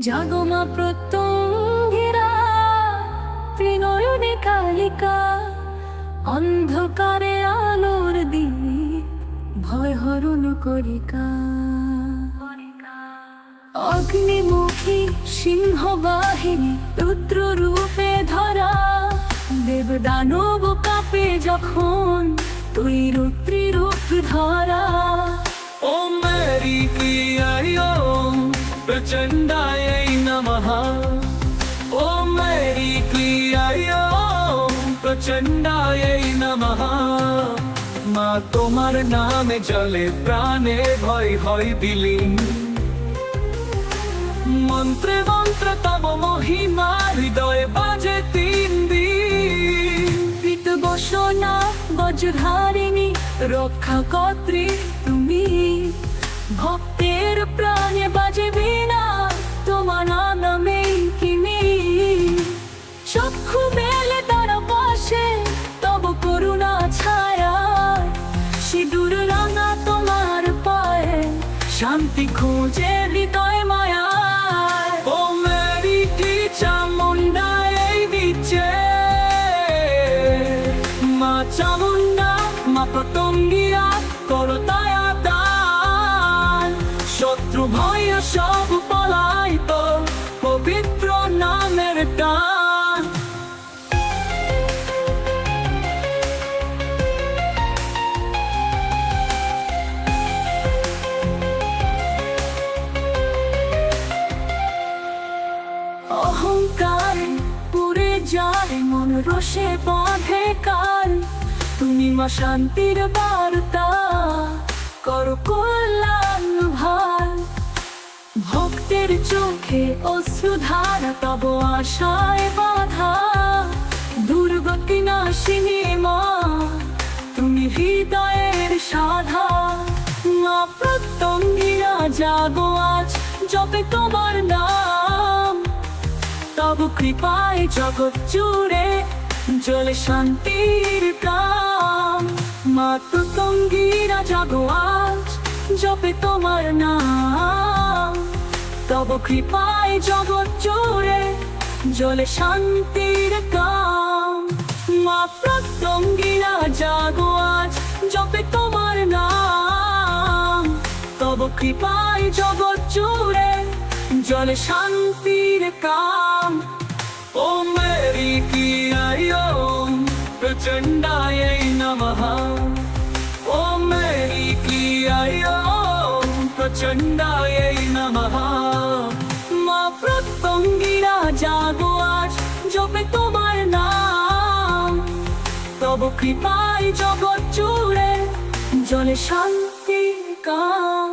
জাগো মা প্রত্যঙ্গিরা, ত্রিনয়নে কালিকা, অন্ধকারে আলোর দীপ, ভয় হরণ করিকা। অগ্নিমুখী সিংহ বাহিনী, রুদ্র রূপে ধরা, দেব দানব কাঁপে যখন তুই রুদ্রি রূপ ধরা। ओम मेरी क्रियाय ओम प्रचंडाय नमः। ओम मेरी क्रियाय ओम प्रचंडाय नमः। মা তোমার নামে জলে প্রাণে ভয় হয় বিলীন, মন্ত্রে মন্ত্র তব মহিমা হৃদয়ে বাজে তিন দিন। পিত বসনা বজ্রধারিণী, রক্ষা কর্ত্রী তুমি, ভক্তের প্রাণে বাজে বীণা, তোমার নামে কিমি। চক্ষু মেলে তারা পাশে তব করুণা ছায়া, সিঁদুর রাঙা তোমার পায়ে শান্তি খোঁজে হৃদয় মায়া। ও মেরি কি চামুন্ডা এই নিচে, মা চামুন্ডা মা প্রত্যঙ্গিরা করো দয়া দান। শত্রু ভয় সব পলাইত পবিত্র নামের টান। অহংকার পুরে যায় মন, রোষে বাঁধে কাল, তুমি মা শান্তির বার্তা, করো কল্যাণ ভাল। ভক্তের চোখে অশ্রুধারা, তব আশায় বাধা, দুর্গতি নাশিনী মা তুমি হৃদয়ের সাধা। মা প্রত্যঙ্গিরা জাগো আজ, জপে তোমার নাম, তব কৃপায় জগৎ জুড়ে জ্বলে শান্তির কাম। মা প্রত্যঙ্গিরা জাগো আজ, জপে তোমার নাম, তব কৃপায় জগৎ জুড়ে জ্বলে শান্তির কাম। মা প্রত্যঙ্গিরা জাগো আজ, জপে তোমার নাম, তব কৃপায় জগৎ জুড়ে জ্বলে শান্তির কাম। ও মেরি ক্রিয়ায় ওম প্রচন্ডায় নমঃ। ও মেরি ক্রিয়ায় ওম প্রচন্ডায় নমঃ। মা প্রত্যঙ্গিরা জাগো আজ, জপে তোমার নাম, তব কৃপায় জগৎ জুড়ে জ্বলে শান্তির কাম।